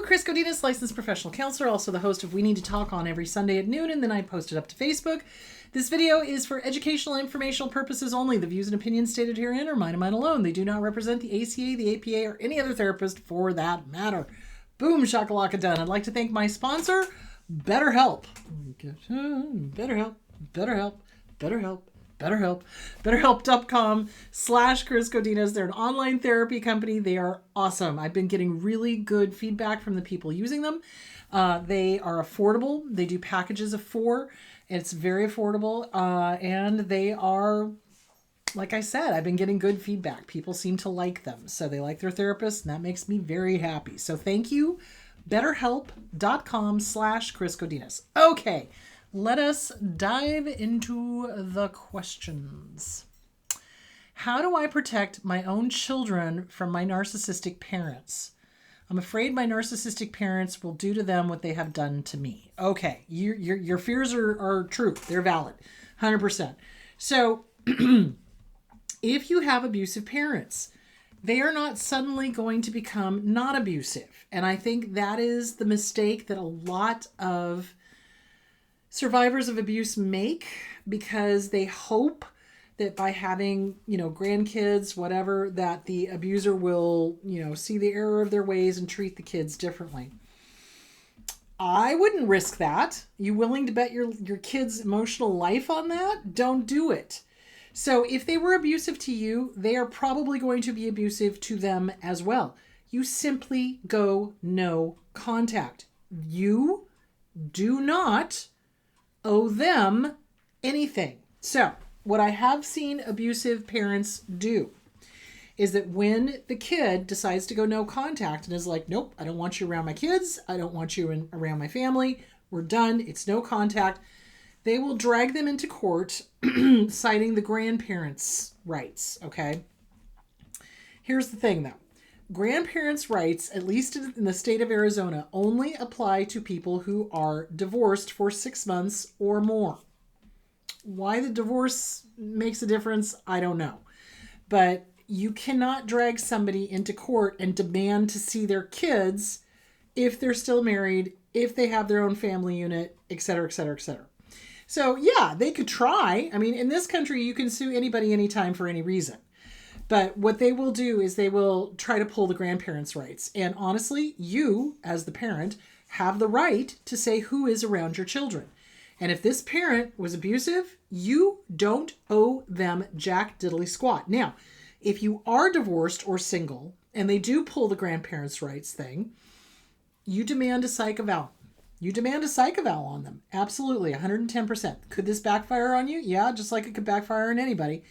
Chris Godinez, licensed professional counselor, also the host of We Need to Talk on every Sunday at noon, and then I post it up to Facebook. This video is for educational and informational purposes only. The views and opinions stated herein are mine and mine alone. They do not represent the ACA, the APA, or any other therapist for that matter. Boom, shakalaka done. I'd like to thank my sponsor, BetterHelp. BetterHelp. BetterHelp.com/Chris Godinez. They're an online therapy company. They are awesome. I've been getting really good feedback from the people using them. They are affordable. They do packages of 4. It's very affordable. And they are, like I said, I've been getting good feedback. People seem to like them. So they like their therapist, and that makes me very happy. So thank you. BetterHelp.com/Chris Godinez. Okay. Let us dive into the questions. How do I protect my own children from my narcissistic parents? I'm afraid my narcissistic parents will do to them what they have done to me. Okay, your fears are true. They're valid, 100%. So if you have abusive parents, they are not suddenly going to become not abusive. And I think that is the mistake that a lot of survivors of abuse make, because they hope that by having, grandkids, whatever, that the abuser will, see the error of their ways and treat the kids differently. I wouldn't risk that. You willing to bet your kid's emotional life on that? Don't do it. So if they were abusive to you, they are probably going to be abusive to them as well. You simply go no contact. You do not owe them anything. So what I have seen abusive parents do is that when the kid decides to go no contact and is like, nope, I don't want you around my kids. I don't want you around my family. We're done. It's no contact. They will drag them into court citing the grandparents' rights. Okay. Here's the thing though. Grandparents' rights, at least in the state of Arizona, only apply to people who are divorced for 6 months or more. Why the divorce makes a difference, I don't know. But you cannot drag somebody into court and demand to see their kids if they're still married, if they have their own family unit, et cetera, et cetera, et cetera. So yeah, they could try. I mean, in this country, you can sue anybody anytime for any reason. But what they will do is they will try to pull the grandparents' rights. And honestly, you, as the parent, have the right to say who is around your children. And if this parent was abusive, you don't owe them jack diddly squat. Now, if you are divorced or single, and they do pull the grandparents' rights thing, you demand a psych eval. You demand a psych eval on them. Absolutely, 110%. Could this backfire on you? Yeah, just like it could backfire on anybody.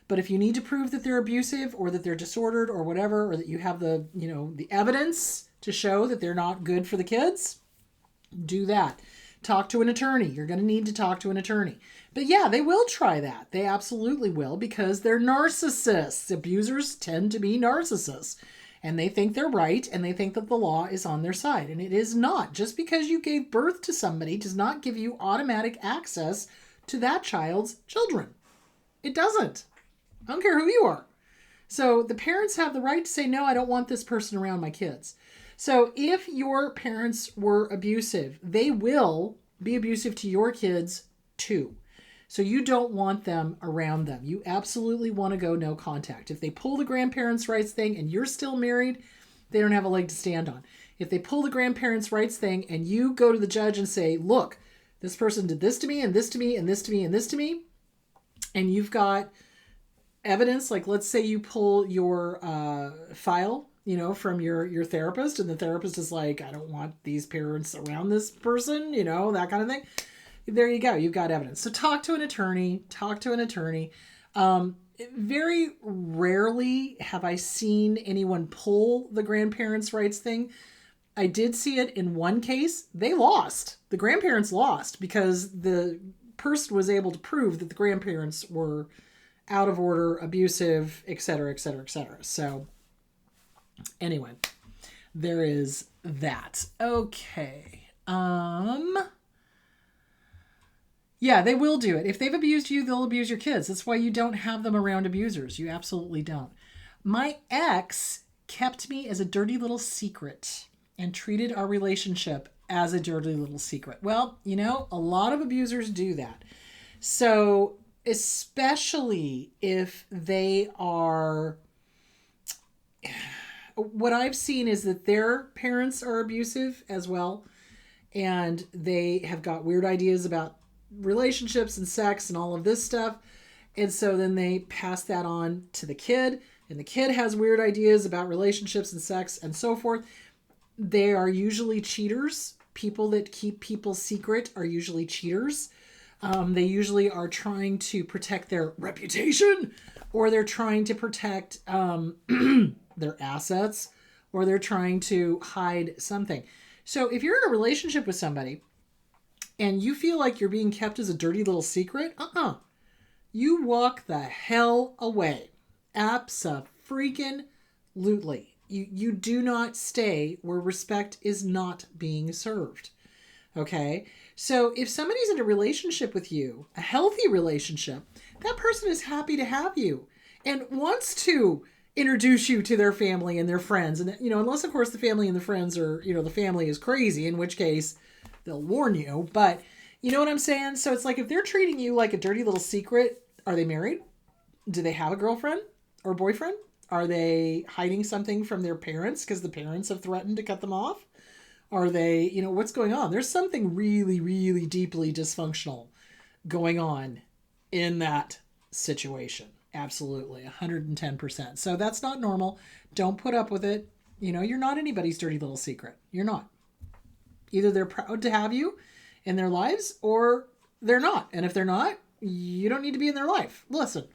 But if you need to prove that they're abusive or that they're disordered or whatever, or that you have the evidence to show that they're not good for the kids, do that. Talk to an attorney. You're going to need to talk to an attorney. But yeah, they will try that. They absolutely will, because they're narcissists. Abusers tend to be narcissists. And they think they're right, and they think that the law is on their side. And it is not. Just because you gave birth to somebody does not give you automatic access to that child's children. It doesn't. I don't care who you are. So the parents have the right to say, no, I don't want this person around my kids. So if your parents were abusive, they will be abusive to your kids too. So you don't want them around them. You absolutely want to go no contact. If they pull the grandparents' rights thing and you're still married, they don't have a leg to stand on. If they pull the grandparents' rights thing and you go to the judge and say, look, this person did this to me and this to me and this to me and this to me, and you've got evidence, like let's say you pull your file, from your therapist, and the therapist is like, I don't want these parents around this person, that kind of thing. There you go. You've got evidence. So talk to an attorney. Very rarely have I seen anyone pull the grandparents' rights thing. I did see it in one case. They lost. The grandparents lost because the person was able to prove that the grandparents were out of order, abusive, et cetera, et cetera, et cetera. So anyway, there is that. Okay. Yeah, they will do it. If they've abused you, they'll abuse your kids. That's why you don't have them around abusers. You absolutely don't. My ex kept me as a dirty little secret. and treated our relationship as a dirty little secret. Well, a lot of abusers do that. So, especially if they are, what I've seen is that their parents are abusive as well. And they have got weird ideas about relationships and sex and all of this stuff. And so then they pass that on to the kid, and the kid has weird ideas about relationships and sex and so forth. They are usually cheaters. People that keep people secret are usually cheaters. They usually are trying to protect their reputation, or they're trying to protect their assets, or they're trying to hide something. So if you're in a relationship with somebody and you feel like you're being kept as a dirty little secret, you walk the hell away. Abso-freaking-lutely. You do not stay where respect is not being served. Okay? So if somebody's in a relationship with you, a healthy relationship, that person is happy to have you and wants to introduce you to their family and their friends. And, unless, of course, the family and the friends are, the family is crazy, in which case they'll warn you. But you know what I'm saying? So it's like if they're treating you like a dirty little secret, are they married? Do they have a girlfriend or boyfriend? Are they hiding something from their parents because the parents have threatened to cut them off? Are they, what's going on? There's something really, really deeply dysfunctional going on in that situation. Absolutely, 110%. So that's not normal. Don't put up with it. You're not anybody's dirty little secret. You're not. Either they're proud to have you in their lives or they're not. And if they're not, you don't need to be in their life. Listen,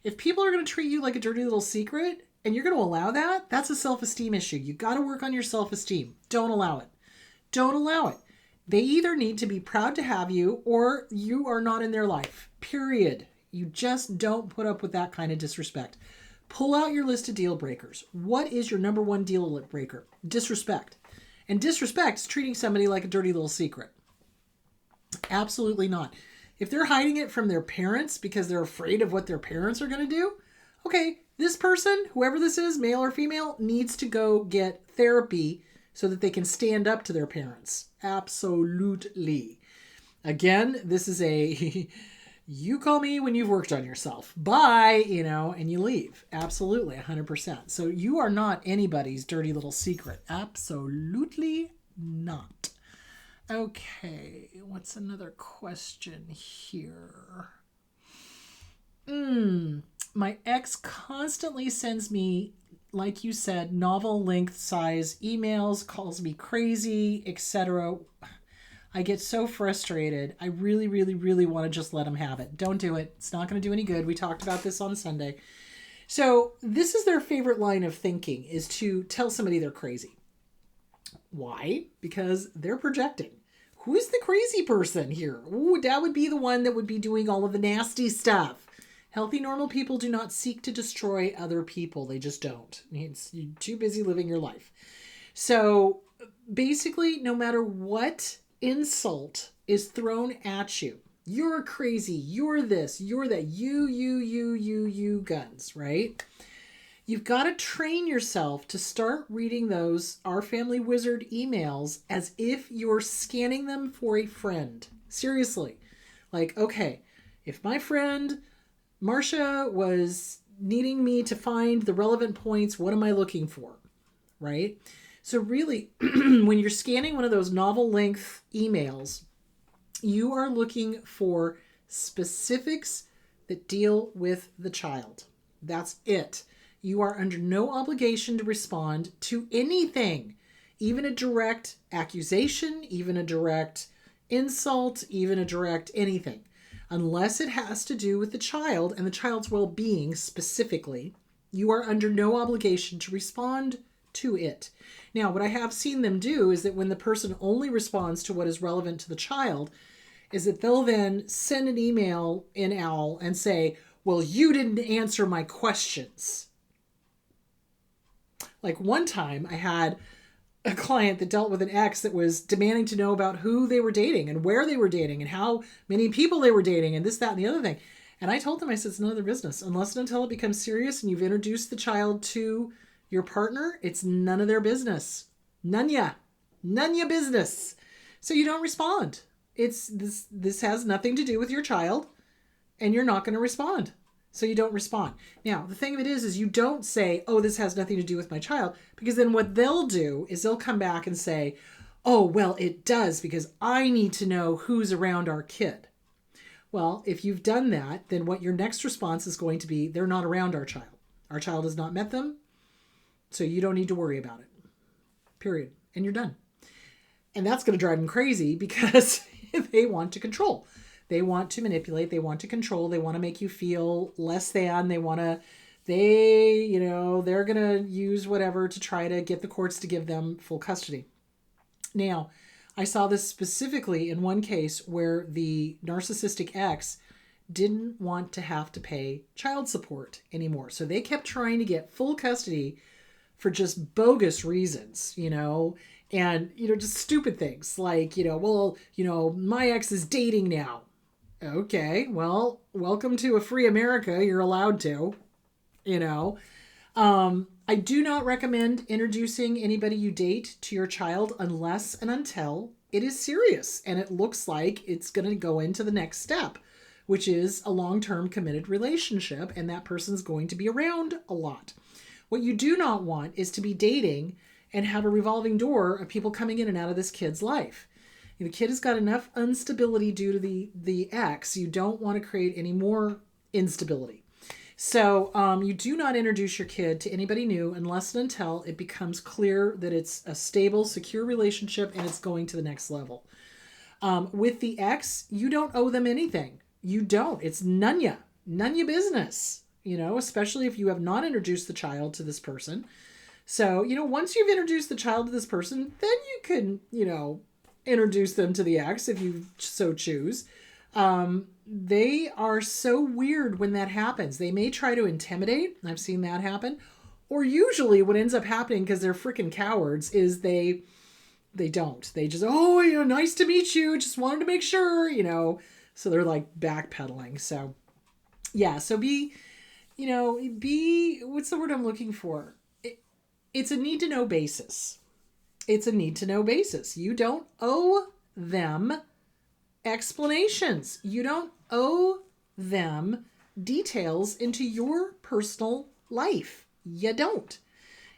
if people are going to treat you like a dirty little secret and you're going to allow that, that's a self-esteem issue. You got to work on your self-esteem. Don't allow it. Don't allow it. They either need to be proud to have you or you are not in their life. Period. You just don't put up with that kind of disrespect. Pull out your list of deal breakers. What is your number one deal breaker? Disrespect. And disrespect is treating somebody like a dirty little secret. Absolutely not. If they're hiding it from their parents because they're afraid of what their parents are going to do, okay, this person, whoever this is, male or female, needs to go get therapy so that they can stand up to their parents. Absolutely. Again, this is a... you call me when you've worked on yourself. Bye, and you leave. Absolutely, 100%. So you are not anybody's dirty little secret. Absolutely not. Okay, what's another question here? My ex constantly sends me, like you said, novel length size emails, calls me crazy, etc. I get so frustrated. I really, really, really want to just let him have it. Don't do it. It's not going to do any good. We talked about this on Sunday. So this is their favorite line of thinking, is to tell somebody they're crazy. Why? Because they're projecting. Who's the crazy person here? Ooh, that would be the one that would be doing all of the nasty stuff. Healthy, normal people do not seek to destroy other people. They just don't. You're too busy living your life. So basically, no matter what insult is thrown at you, you're crazy, you're this, you're that, you guns, right? You've got to train yourself to start reading those Our Family Wizard emails as if you're scanning them for a friend. Seriously. Like, okay, if my friend Marcia was needing me to find the relevant points, what am I looking for? Right? So really, when you're scanning one of those novel length emails, you are looking for specifics that deal with the child. That's it. You are under no obligation to respond to anything, even a direct accusation, even a direct insult, even a direct anything, unless it has to do with the child and the child's well-being specifically. You are under no obligation to respond to it. Now, what I have seen them do is that when the person only responds to what is relevant to the child, is that they'll then send an email in OWL and say, well, you didn't answer my questions. Like one time I had a client that dealt with an ex that was demanding to know about who they were dating and where they were dating and how many people they were dating and this, that, and the other thing. And I told them, I said, it's none of their business. Unless and until it becomes serious and you've introduced the child to your partner, it's none of their business. None ya. None your business. So you don't respond. It's this has nothing to do with your child, and you're not going to respond. So you don't respond. Now, the thing of it is you don't say, oh, this has nothing to do with my child, because then what they'll do is they'll come back and say, oh, well, it does, because I need to know who's around our kid. Well, if you've done that, then what your next response is going to be, they're not around our child. Our child has not met them, so you don't need to worry about it. Period. And you're done. And that's going to drive them crazy because they want to control. They want to manipulate. They want to control. They want to make you feel less than. They're going to use whatever to try to get the courts to give them full custody. Now, I saw this specifically in one case where the narcissistic ex didn't want to have to pay child support anymore. So they kept trying to get full custody for just bogus reasons, and, just stupid things like, my ex is dating now. Okay, well, welcome to a free America. You're allowed to, I do not recommend introducing anybody you date to your child unless and until it is serious and it looks like it's going to go into the next step, which is a long-term committed relationship, and that person's going to be around a lot. What you do not want is to be dating and have a revolving door of people coming in and out of this kid's life. The kid has got enough instability due to the ex. You don't want to create any more instability. So you do not introduce your kid to anybody new unless and until it becomes clear that it's a stable, secure relationship and it's going to the next level. With the ex, you don't owe them anything. You don't. It's none ya business, especially if you have not introduced the child to this person. So, once you've introduced the child to this person, then you can, introduce them to the ex if you so choose. They are so weird when that happens. They may try to intimidate. I've seen that happen. Or usually what ends up happening, because they're freaking cowards, is they don't. They just, nice to meet you. Just wanted to make sure, So they're like backpedaling. So yeah, so be, what's the word I'm looking for? It's a need to know basis. It's a need to know basis. You don't owe them explanations. You don't owe them details into your personal life. You don't.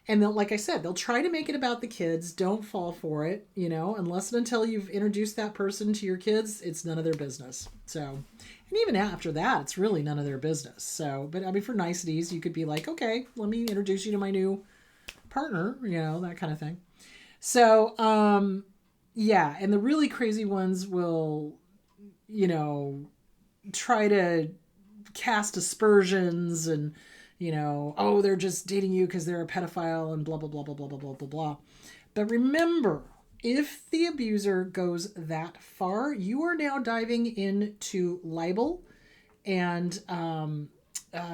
And like I said, they'll try to make it about the kids. Don't fall for it, unless and until you've introduced that person to your kids, it's none of their business. So, and even after that, it's really none of their business. So, but for niceties, you could be like, okay, let me introduce you to my new partner, that kind of thing. So, yeah. And the really crazy ones will, try to cast aspersions and, they're just dating you because they're a pedophile and blah, blah, blah, blah, blah, blah, blah, blah, blah. But remember, if the abuser goes that far, you are now diving into libel and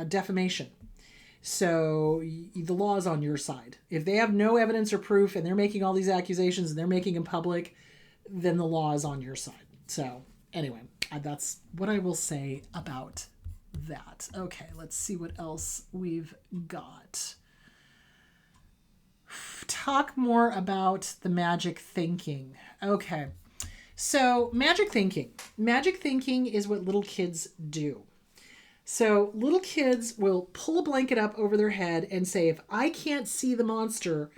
defamation. So the law is on your side. If they have no evidence or proof and they're making all these accusations and they're making them public, then the law is on your side. So anyway, that's what I will say about that. Okay, let's see what else we've got. Talk more about the magic thinking. Okay, so magic thinking. Magic thinking is what little kids do. So little kids will pull a blanket up over their head and say, if I can't see the monster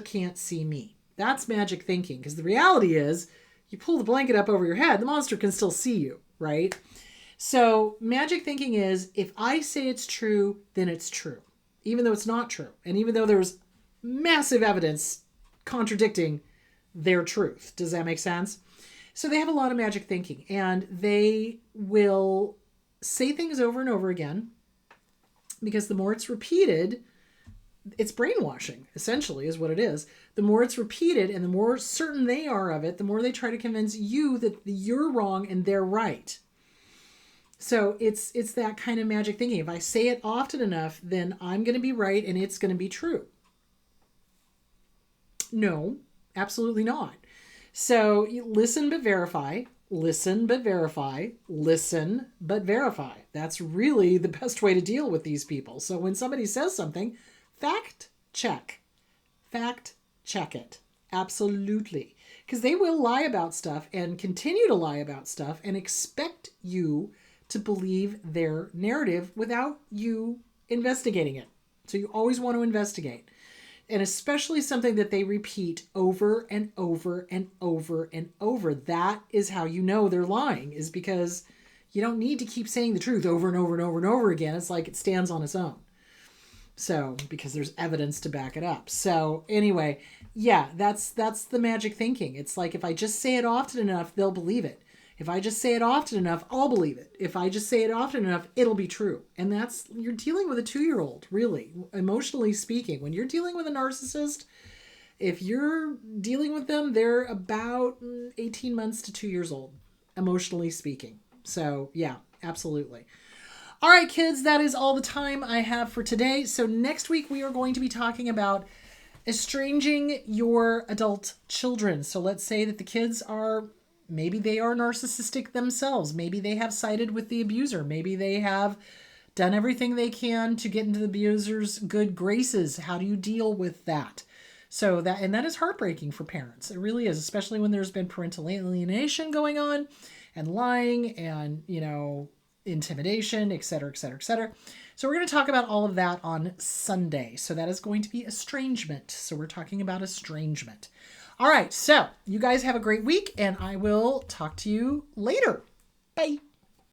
can't see me. That's magic thinking, because the reality is you pull the blanket up over your head, the monster can still see you, right? So magic thinking is, if I say it's true, then it's true, even though it's not true. And even though there's massive evidence contradicting their truth. Does that make sense? So they have a lot of magic thinking, and they will say things over and over again, because the more it's repeated, it's brainwashing, essentially, is what it is. The more it's repeated and the more certain they are of it, the more they try to convince you that you're wrong and they're right. So it's that kind of magic thinking. If I say it often enough, then I'm going to be right and it's going to be true. No, absolutely not. So you listen but verify. Listen but verify. Listen but verify. That's really the best way to deal with these people. So when somebody says something, fact check. Fact check it. Absolutely. Because they will lie about stuff and continue to lie about stuff and expect you to believe their narrative without you investigating it. So you always want to investigate. And especially something that they repeat over and over and over and over. That is how you know they're lying, is because you don't need to keep saying the truth over and over and over and over again. It's like it stands on its own. So, because there's evidence to back it up. So anyway, yeah, that's the magic thinking. It's like, if I just say it often enough, they'll believe it. If I just say it often enough, I'll believe it. If I just say it often enough, it'll be true. And you're dealing with a 2-year-old, really, emotionally speaking. When you're dealing with a narcissist, if you're dealing with them, they're about 18 months to 2 years old, emotionally speaking. So yeah, absolutely. All right, kids, that is all the time I have for today. So next week we are going to be talking about estranging your adult children. So let's say that the kids maybe they are narcissistic themselves. Maybe they have sided with the abuser. Maybe they have done everything they can to get into the abuser's good graces. How do you deal with that? That is heartbreaking for parents. It really is, especially when there's been parental alienation going on and lying and, intimidation, et cetera, et cetera, et cetera. So we're going to talk about all of that on Sunday. So that is going to be estrangement. So we're talking about estrangement. All right. So you guys have a great week, and I will talk to you later. Bye.